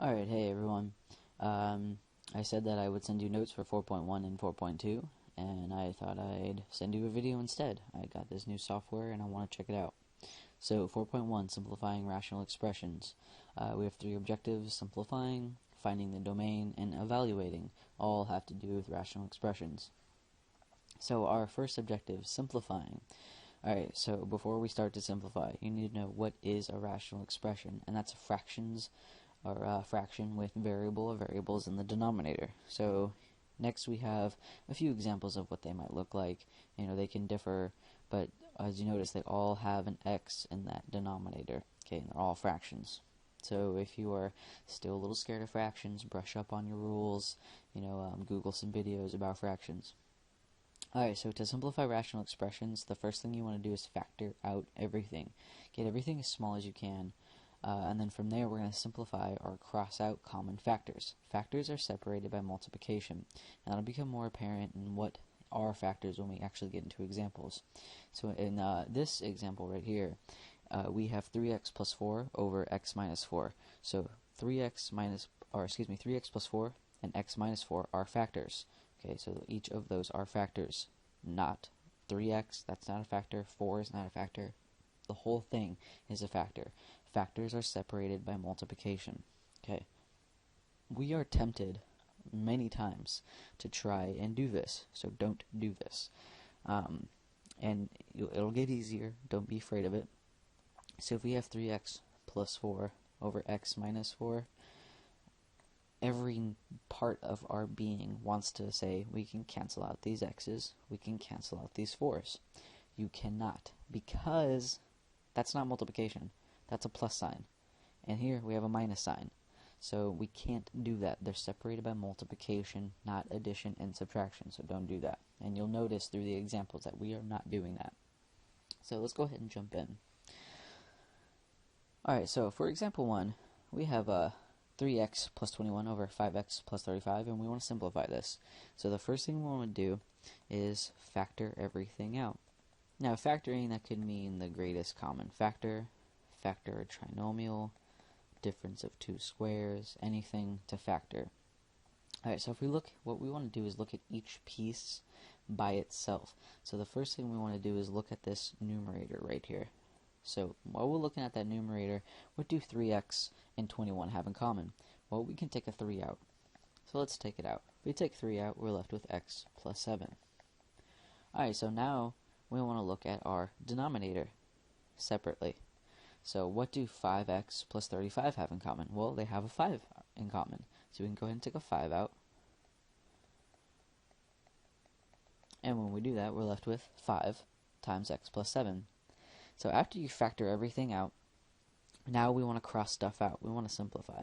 Alright, hey everyone. I said that I would send you notes for 4.1 and 4.2, and I thought I'd send you a video instead. I got this new software and I want to check it out. So, 4.1, simplifying rational expressions. We have three objectives: simplifying, finding the domain, and evaluating. All have to do with rational expressions. So, our first objective, simplifying. Alright, so before we start to simplify, you need to know what is a rational expression, and that's fractions or fraction with variable or variables in the denominator. So next we have a few examples of what they might look like. They can differ, but as you notice, they all have an x in that denominator. Okay, and they're all fractions. So if you are still a little scared of fractions, brush up on your rules. Google some videos about fractions. Alright, so to simplify rational expressions, the first thing you want to do is factor out everything. Get everything as small as you can. And then from there, we're going to simplify or cross out common factors. Factors are separated by multiplication, and that'll become more apparent in what are factors when we actually get into examples. So in this example right here, we have 3x plus 4 over x minus 4. So 3x plus 4 and x minus 4 are factors. Okay, so each of those are factors. Not 3x, that's not a factor. 4 is not a factor. The whole thing is a factor. Factors are separated by multiplication. Okay. We are tempted many times to try and do this, so don't do this. And it'll get easier. Don't be afraid of it. So if we have 3x plus 4 over x minus 4, every part of our being wants to say we can cancel out these x's, we can cancel out these 4's. You cannot, because that's not multiplication. That's a plus sign. And here we have a minus sign. So we can't do that. They're separated by multiplication, not addition and subtraction. So don't do that. And you'll notice through the examples that we are not doing that. So let's go ahead and jump in. Alright, so for example 1, we have 3x plus 21 over 5x plus 35, and we want to simplify this. So the first thing we want to do is factor everything out. Now factoring, that could mean the greatest common factor, factor a trinomial, difference of two squares, anything to factor. Alright, so if we look, what we want to do is look at each piece by itself. So the first thing we want to do is look at this numerator right here. So while we're looking at that numerator, what do 3x and 21 have in common? Well, we can take a 3 out. So let's take it out. If we take 3 out, we're left with x plus 7. Alright, so now we want to look at our denominator separately. So what do 5x plus 35 have in common? Well, they have a 5 in common. So we can go ahead and take a 5 out. And when we do that, we're left with 5 times x plus 7. So after you factor everything out, now we want to cross stuff out. We want to simplify.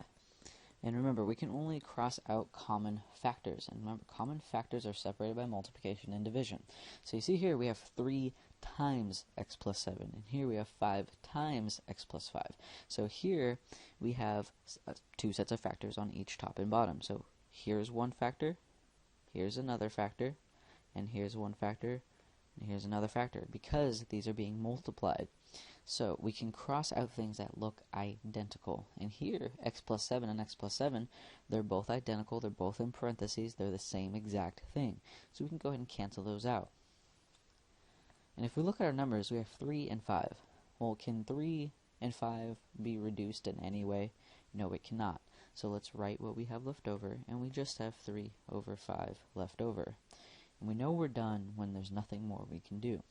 And remember, we can only cross out common factors. And remember, common factors are separated by multiplication and division. So you see here we have 3 times x plus 7. And here we have 5 times x plus 5. So here we have two sets of factors on each top and bottom. So here's one factor, here's another factor, and here's one factor, and here's another factor, because these are being multiplied. So we can cross out things that look identical. And here, x plus 7 and x plus 7, they're both identical, they're both in parentheses, they're the same exact thing. So we can go ahead and cancel those out. And if we look at our numbers, we have 3 and 5. Well, can 3 and 5 be reduced in any way? No, it cannot. So let's write what we have left over, and we just have 3 over 5 left over. And we know we're done when there's nothing more we can do.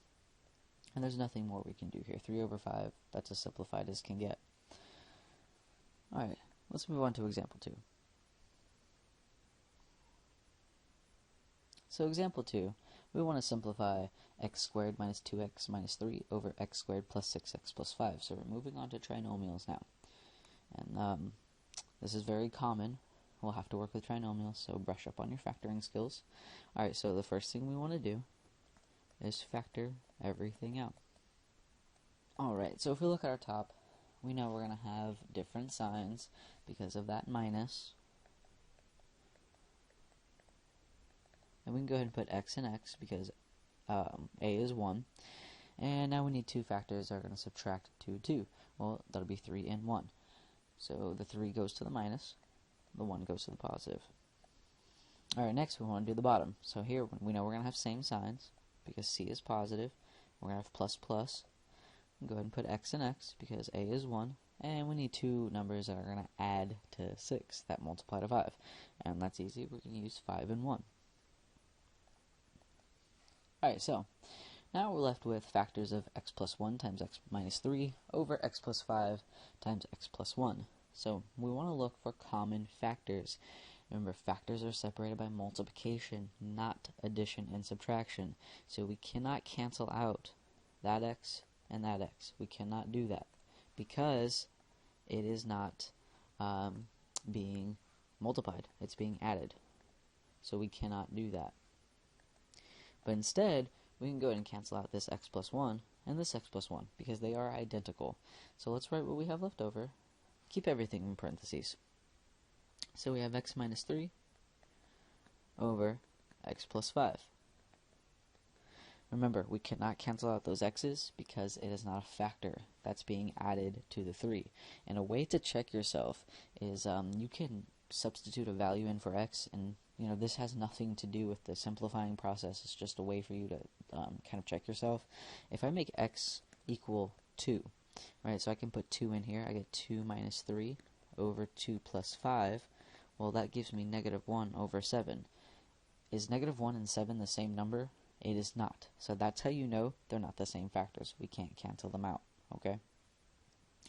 And there's nothing more we can do here. 3 over 5, that's as simplified as can get. Alright, let's move on to example 2. So example 2, we want to simplify x squared minus 2x minus 3 over x squared plus 6x plus 5. So we're moving on to trinomials now. And this is very common. We'll have to work with trinomials, so brush up on your factoring skills. Alright, so the first thing we want to do is factor everything out. Alright, so if we look at our top, we know we're going to have different signs because of that minus. And we can go ahead and put x and x because a is 1. And now we need two factors that are going to subtract 2, 2. Well, that'll be 3 and 1. So the 3 goes to the minus, the 1 goes to the positive. Alright, next we want to do the bottom. So here we know we're going to have same signs because C is positive. We're going to have plus plus. Go ahead and put x and x because A is 1. And we need two numbers that are going to add to 6 that multiply to 5. And that's easy. We're going to use 5 and 1. Alright, so now we're left with factors of x plus 1 times x minus 3 over x plus 5 times x plus 1. So we want to look for common factors. Remember, factors are separated by multiplication, not addition and subtraction. So we cannot cancel out that x and that x. We cannot do that because it is not being multiplied. It's being added. So we cannot do that. But instead, we can go ahead and cancel out this x plus 1 and this x plus 1 because they are identical. So let's write what we have left over. Keep everything in parentheses. So we have x minus 3 over x plus 5. Remember, we cannot cancel out those x's because it is not a factor that's being added to the 3. And a way to check yourself is you can substitute a value in for x, and this has nothing to do with the simplifying process. It's just a way for you to kind of check yourself. If I make x equal 2, right, so I can put 2 in here. I get 2 minus 3 over 2 plus 5. Well, that gives me negative 1 over 7. Is negative 1 and 7 the same number? It is not. So that's how you know they're not the same factors. We can't cancel them out, okay?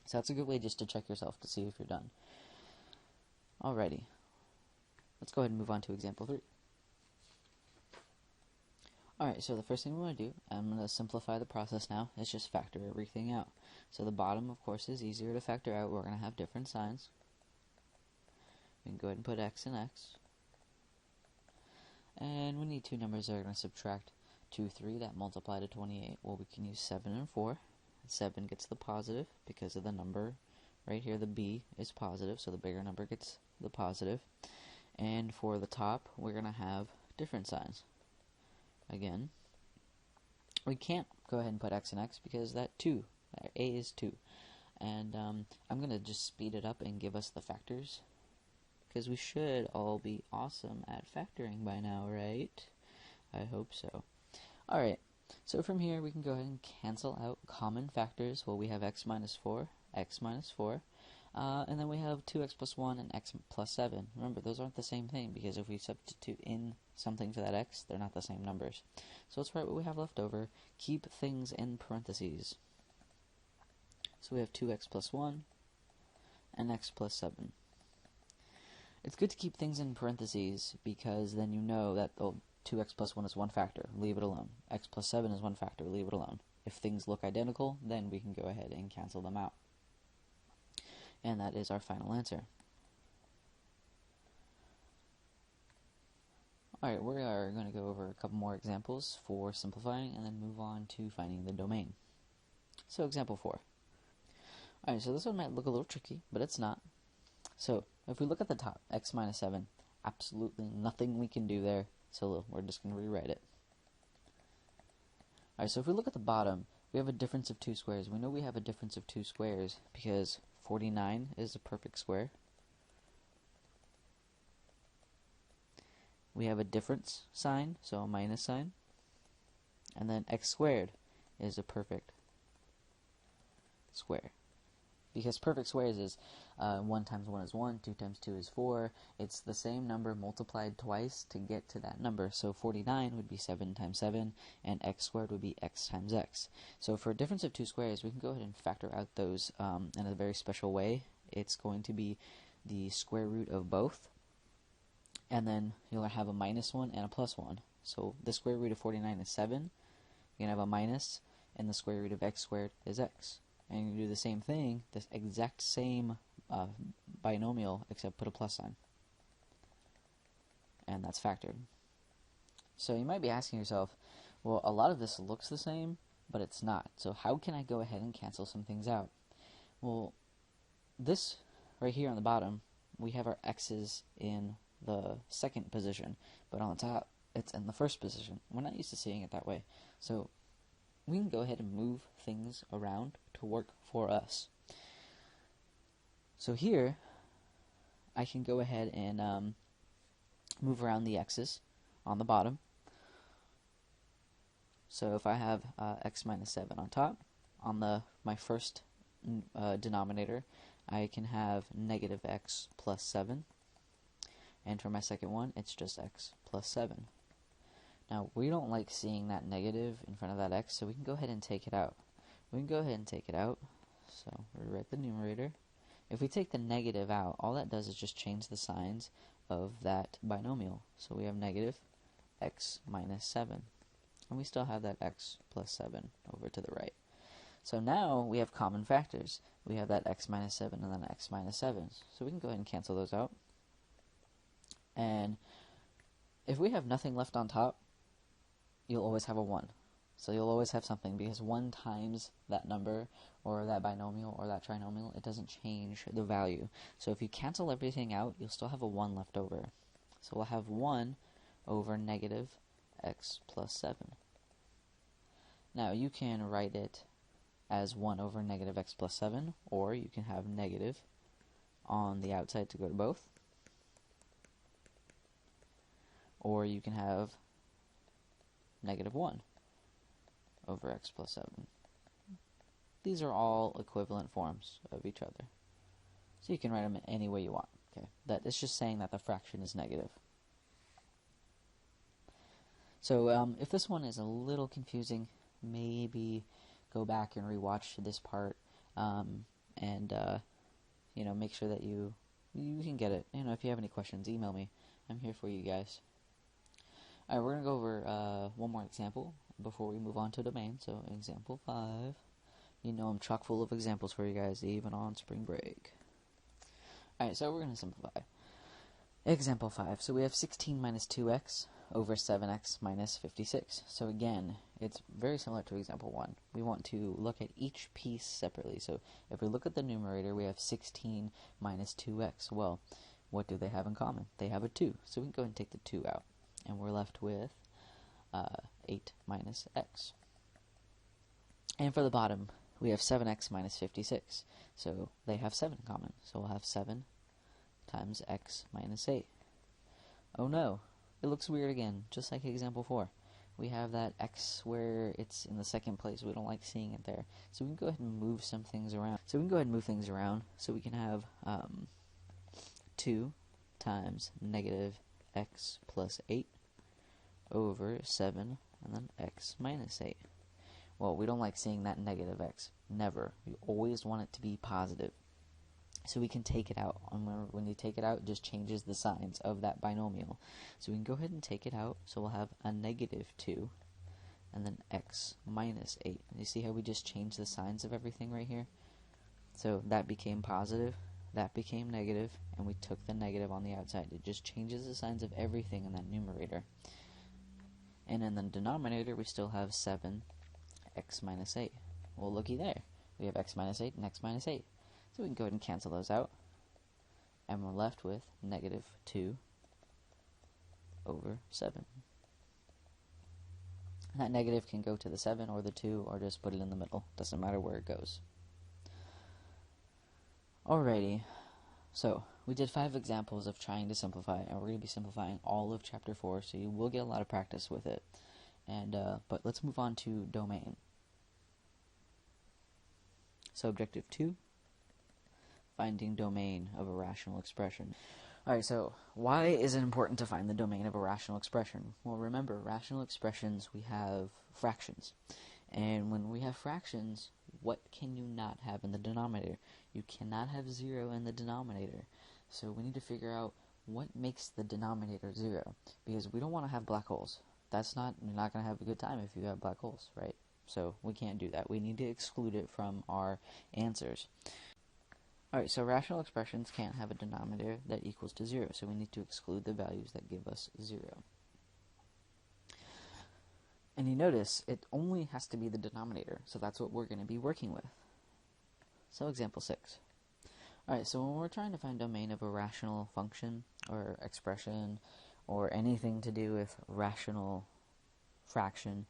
So that's a good way just to check yourself to see if you're done. Alrighty. Let's go ahead and move on to example 3. Alright, so the first thing we want to do, I'm going to simplify the process now, is just factor everything out. So the bottom, of course, is easier to factor out. We're going to have different signs. We can go ahead and put x and x. And we need two numbers that are going to subtract 2, 3 that multiply to 28. Well, we can use 7 and 4. 7 gets the positive because of the number right here. The b is positive, so the bigger number gets the positive. And for the top, we're going to have different signs. Again, we can't go ahead and put x and x because that a is 2. And I'm going to just speed it up and give us the factors, because we should all be awesome at factoring by now, right? I hope so. Alright, so from here we can go ahead and cancel out common factors. Well, we have x minus 4, and then we have 2x plus 1 and x plus 7. Remember, those aren't the same thing, because if we substitute in something for that x, they're not the same numbers. So let's write what we have left over. Keep things in parentheses. So we have 2x plus 1 and x plus 7. It's good to keep things in parentheses because then you know that 2x plus 1 is one factor, leave it alone. X plus 7 is one factor, leave it alone. If things look identical, then we can go ahead and cancel them out. And that is our final answer. Alright, we are going to go over a couple more examples for simplifying and then move on to finding the domain. So example 4. Alright, so this one might look a little tricky, but it's not. So if we look at the top, x minus 7, absolutely nothing we can do there, so we're just going to rewrite it. Alright, so if we look at the bottom, we have a difference of 2 squares. We know we have a difference of 2 squares because 49 is a perfect square. We have a difference sign, so a minus sign. And then x squared is a perfect square. Because perfect squares is 1 times 1 is 1, 2 times 2 is 4. It's the same number multiplied twice to get to that number. So 49 would be 7 times 7, and x squared would be x times x. So for a difference of 2 squares, we can go ahead and factor out those in a very special way. It's going to be the square root of both, and then you'll have a minus 1 and a plus 1. So the square root of 49 is 7. You're going to have a minus, and the square root of x squared is x. And you do the same thing, this exact same binomial, except put a plus sign. And that's factored. So you might be asking yourself, well, a lot of this looks the same, but it's not. So how can I go ahead and cancel some things out? Well, this right here on the bottom, we have our x's in the second position, but on the top, it's in the first position. We're not used to seeing it that way. So we can go ahead and move things around to work for us. So here, I can go ahead and move around the x's on the bottom. So if I have x minus 7 on top, on my first denominator, I can have negative x plus 7. And for my second one, it's just x plus 7. Now, we don't like seeing that negative in front of that x, so we can go ahead and take it out. We can go ahead and take it out. So we write the numerator. If we take the negative out, all that does is just change the signs of that binomial. So we have negative x minus 7. And we still have that x plus 7 over to the right. So now we have common factors. We have that x minus 7 and then x minus 7. So we can go ahead and cancel those out. And if we have nothing left on top, you'll always have a 1. So you'll always have something, because 1 times that number, or that binomial, or that trinomial, it doesn't change the value. So if you cancel everything out, you'll still have a 1 left over. So we'll have 1 over negative x plus 7. Now you can write it as 1 over negative x plus 7, or you can have negative on the outside to go to both. Or you can have negative 1 over x plus 7. These are all equivalent forms of each other. So you can write them any way you want. Okay, that is just saying that the fraction is negative. So if this one is a little confusing, maybe go back and rewatch this part, and you know, make sure that you can get it. You know, if you have any questions, email me. I'm here for you guys. Alright, we're going to go over one more example before we move on to domain. So, example 5. You know I'm chock full of examples for you guys, even on spring break. Alright, so we're going to simplify. Example 5. So we have 16 minus 2x over 7x minus 56. So again, it's very similar to example 1. We want to look at each piece separately. So if we look at the numerator, we have 16 minus 2x. Well, what do they have in common? They have a 2. So we can go ahead and take the 2 out. And we're left with 8 minus x. And for the bottom, we have 7x minus 56. So they have 7 in common. So we'll have 7 times x minus 8. Oh no, it looks weird again, just like example 4. We have that x where it's in the second place. We don't like seeing it there. So we can go ahead and move some things around. So we can have 2 times negative x plus 8 over 7 and then x minus 8. Well, we don't like seeing that negative x. Never. You always want it to be positive. So we can take it out. When you take it out, it just changes the signs of that binomial. So we can go ahead and take it out. So we'll have a negative 2 and then x minus 8. You see how we just changed the signs of everything right here? So that became positive, that became negative, and we took the negative on the outside. It just changes the signs of everything in that numerator. And in the denominator, we still have 7 x minus 8. Well, looky there. We have x minus 8 and x minus 8. So we can go ahead and cancel those out. And we're left with negative 2 over 7. That negative can go to the 7 or the 2 or just put it in the middle. Doesn't matter where it goes. Alrighty. So we did 5 examples of trying to simplify, and we're going to be simplifying all of chapter 4, so you will get a lot of practice with it. And but let's move on to domain. So objective 2, finding domain of a rational expression. Alright, so why is it important to find the domain of a rational expression? Well, remember, rational expressions, we have fractions. And when we have fractions, what can you not have in the denominator? You cannot have 0 in the denominator. So we need to figure out what makes the denominator 0. Because we don't want to have black holes. You're not going to have a good time if you have black holes, right? So we can't do that. We need to exclude it from our answers. Alright, so rational expressions can't have a denominator that equals to 0. So we need to exclude the values that give us 0. And you notice, it only has to be the denominator. So that's what we're going to be working with. So example 6. Alright, so when we're trying to find domain of a rational function or expression or anything to do with rational fraction,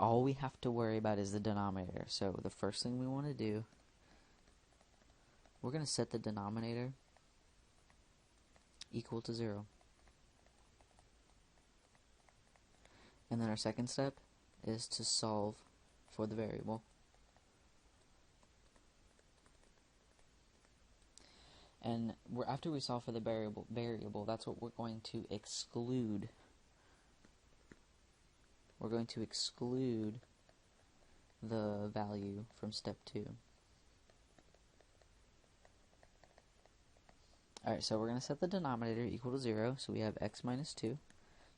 all we have to worry about is the denominator. So the first thing we want to do, we're going to set the denominator equal to 0. And then our second step is to solve for the variable. And after we solve for the variable, that's what we're going to exclude. We're going to exclude the value from step 2. Alright, so we're going to set the denominator equal to 0, so we have x minus 2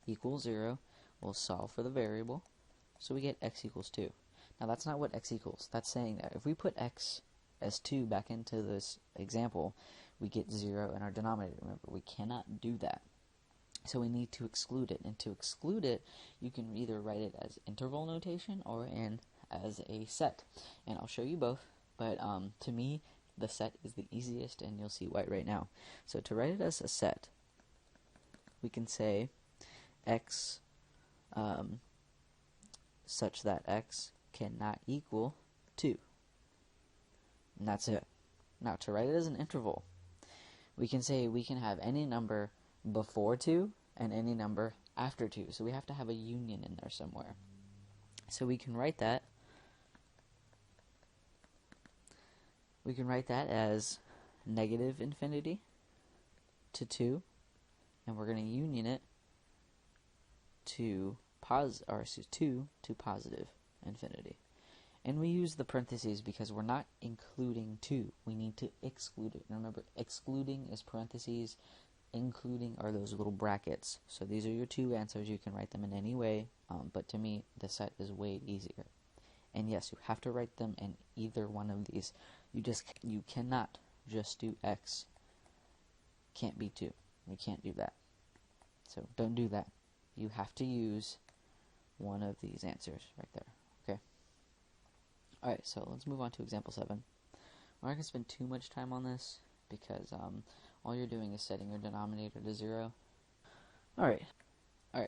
equals 0. We'll solve for the variable, so we get x equals 2. Now that's not what x equals. That's saying that if we put x as 2 back into this example, we get 0 in our denominator. Remember, we cannot do that. So we need to exclude it. And to exclude it, you can either write it as interval notation or as a set. And I'll show you both, but to me, the set is the easiest, and you'll see why right now. So to write it as a set, we can say x such that x cannot equal 2. And that's it. Now to write it as an interval, we can say we can have any number before 2 and any number after 2. So we have to have a union in there somewhere. So we can write that as negative infinity to 2, and we're going to union it to positive infinity. And we use the parentheses because we're not including 2. We need to exclude it. And remember, excluding is parentheses, including are those little brackets. So these are your two answers. You can write them in any way, but to me, the set is way easier. And yes, you have to write them in either one of these. You cannot just do x. Can't be 2. You can't do that. So don't do that. You have to use one of these answers right there. Okay. Alright, so let's move on to example 7. We're not going to spend too much time on this because all you're doing is setting your denominator to 0. Alright,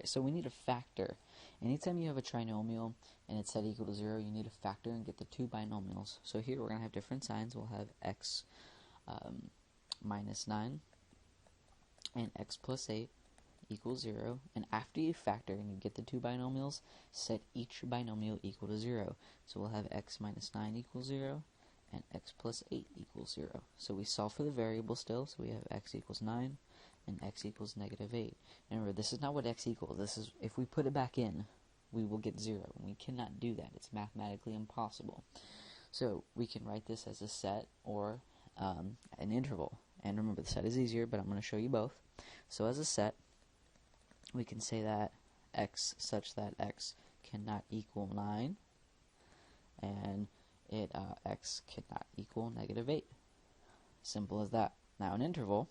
so we need a factor. Anytime you have a trinomial and it's set equal to 0, you need a factor and get the two binomials. So here we're going to have different signs. We'll have x minus 9 and x plus 8 equals 0. And after you factor and you get the two binomials, set each binomial equal to 0. So we'll have x minus 9 equals 0 and x plus 8 equals 0. So we solve for the variable still, so we have x equals 9 and x equals negative 8. And remember, this is not what x equals. This is, if we put it back in, we will get 0. We cannot do that. It's mathematically impossible. So we can write this as a set or an interval. And remember, the set is easier, but I'm going to show you both. So as a set, we can say that x such that x cannot equal 9, and x cannot equal negative 8. Simple as that. Now an interval,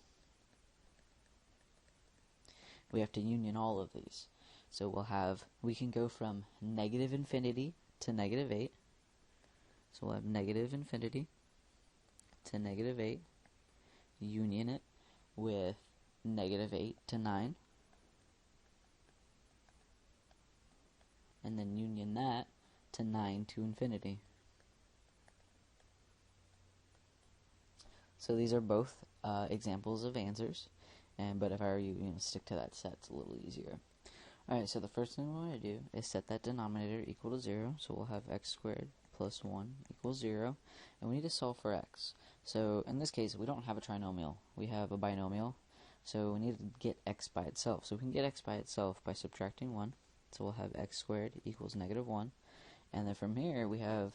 we have to union all of these. So we can go from negative infinity to negative 8. So we'll have negative infinity to negative 8, union it with negative 8 to 9, and then union that to 9 to infinity. So these are both examples of answers, but if I were you, stick to that set. It's a little easier. Alright, so the first thing we want to do is set that denominator equal to 0. So we'll have x squared plus 1 equals 0, and we need to solve for x. So in this case, we don't have a trinomial. We have a binomial, so we need to get x by itself. So we can get x by itself by subtracting 1. So we'll have x squared equals negative 1. And then from here, we have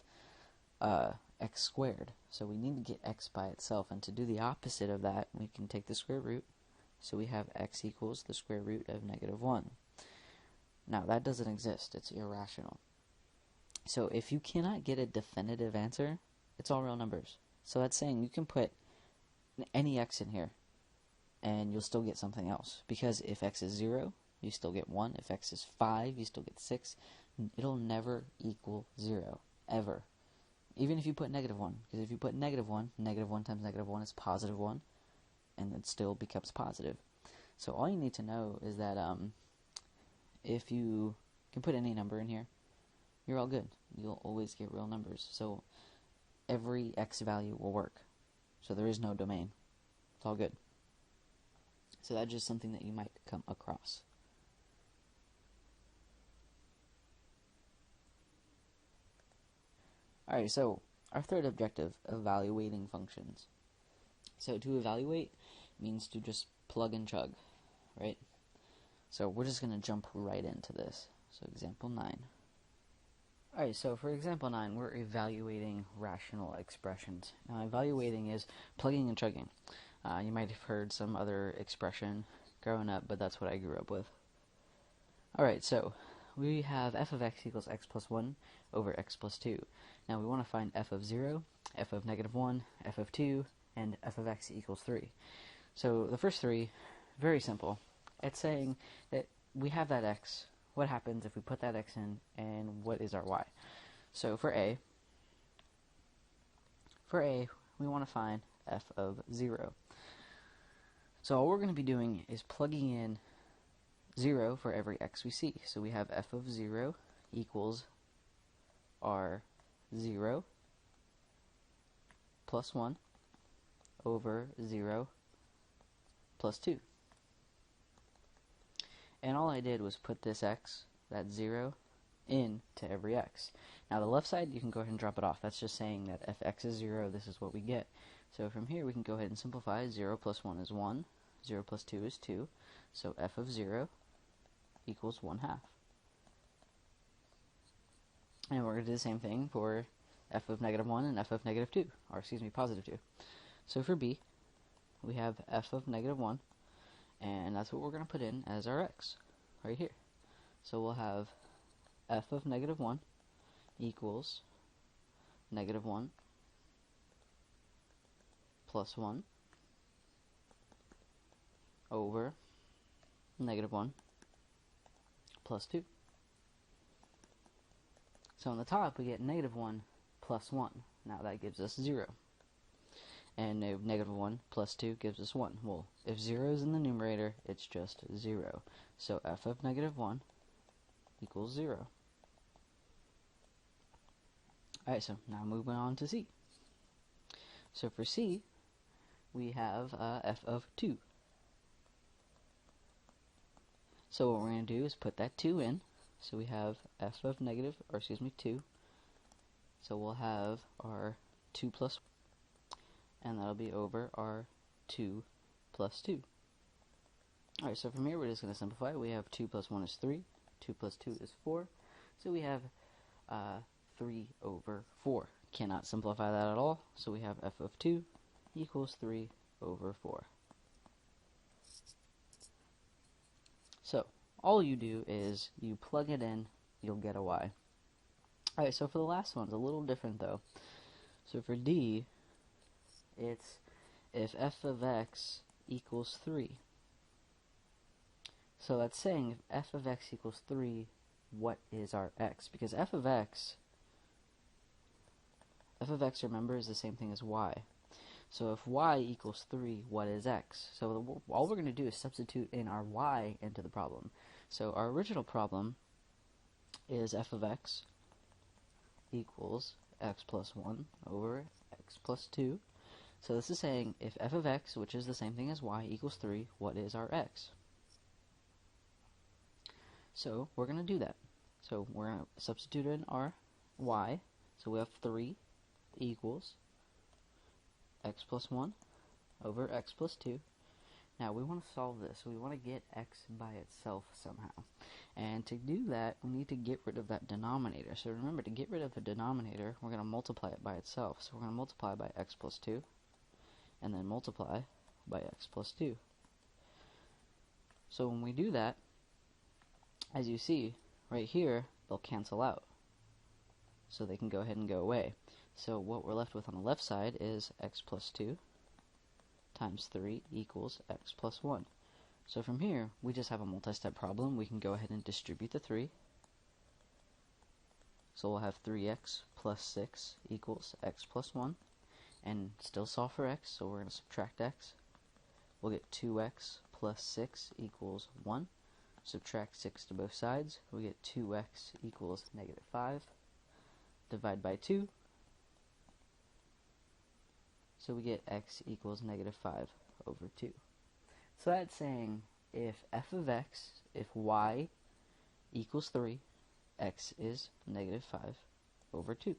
x squared. So we need to get x by itself. And to do the opposite of that, we can take the square root. So we have x equals the square root of negative 1. Now, that doesn't exist. It's irrational. So if you cannot get a definitive answer, it's all real numbers. So that's saying you can put any x in here, and you'll still get something else. Because if x is 0, you still get 1. If x is 5, you still get 6. It'll never equal 0, ever. Even if you put negative 1. Because if you put negative 1 times negative 1 is positive 1, and it still becomes positive. So all you need to know is that if you can put any number in here, you're all good. You'll always get real numbers. So every x value will work. So there is no domain. It's all good. So that's just something that you might come across. Alright, so our third objective, evaluating functions. So to evaluate means to just plug and chug, right? So we're just going to jump right into this. So example 9. Alright, so for example 9, we're evaluating rational expressions. Now evaluating is plugging and chugging. You might have heard some other expression growing up, but that's what I grew up with. Alright, so we have f of x equals x plus 1 over x plus 2. Now we want to find f of 0, f of negative 1, f of 2, and f of x equals 3. So the first three, very simple. It's saying that we have that x. What happens if we put that x in, and what is our y? So for a, we want to find f of 0. So all we're going to be doing is plugging in 0 for every x we see. So we have f of 0 equals our 0 plus 1 over 0 plus 2. And all I did was put this x, that 0, in to every x. Now the left side, you can go ahead and drop it off. That's just saying that if x is 0, this is what we get. So from here, we can go ahead and simplify. 0 plus 1 is 1. 0 plus 2 is 2. So f of 0 equals 1/2. And we're going to do the same thing for f of negative 1 and f of negative 2, or excuse me, positive 2. So for b, we have f of negative 1, and that's what we're going to put in as our x, right here. So we'll have f of negative 1 equals negative 1 plus 1 over negative 1 plus 2. So on the top, we get negative 1 plus 1. Now that gives us 0. And negative 1 plus 2 gives us 1. Well, if 0 is in the numerator, it's just 0. So f of negative 1 equals 0. Alright, so now moving on to c. So for c, we have f of 2. So what we're going to do is put that 2 in. So we have f of negative, or excuse me, 2. So we'll have our 2 plus 1, and that'll be over our 2 plus 2. Alright, so from here we're just going to simplify. We have 2 plus 1 is 3, 2 plus 2 is 4. So we have 3 over 4. Cannot simplify that at all. So we have f of 2 equals 3 over 4. So all you do is you plug it in, you'll get a y. Alright, so for the last one, it's a little different though. So for d, it's if f of x equals 3. So that's saying if f of x equals 3, what is our x? Because f of x, remember, is the same thing as y. So if y equals 3, what is x? So all we're going to do is substitute in our y into the problem. So our original problem is f of x equals x plus 1 over x plus 2. So this is saying if f of x, which is the same thing as y, equals 3, what is our x? So we're going to do that. So we're going to substitute in our y. So we have 3 equals x plus 1 over x plus 2. Now we want to solve this. So we want to get x by itself somehow. And to do that, we need to get rid of that denominator. So remember, to get rid of the denominator, we're going to multiply it by itself. So we're going to multiply by x plus 2, and then multiply by x plus 2. So when we do that, as you see, right here, they'll cancel out. So they can go ahead and go away. So what we're left with on the left side is x plus 2 times 3 equals x plus 1. So from here, we just have a multi-step problem. We can go ahead and distribute the 3. So we'll have 3x plus 6 equals x plus 1. And still solve for x, so we're going to subtract x. We'll get 2x plus 6 equals 1. Subtract 6 to both sides. We get 2x equals negative 5. Divide by 2. So we get x equals negative 5 over 2. So that's saying if f of x, if y equals 3, x is negative 5 over 2.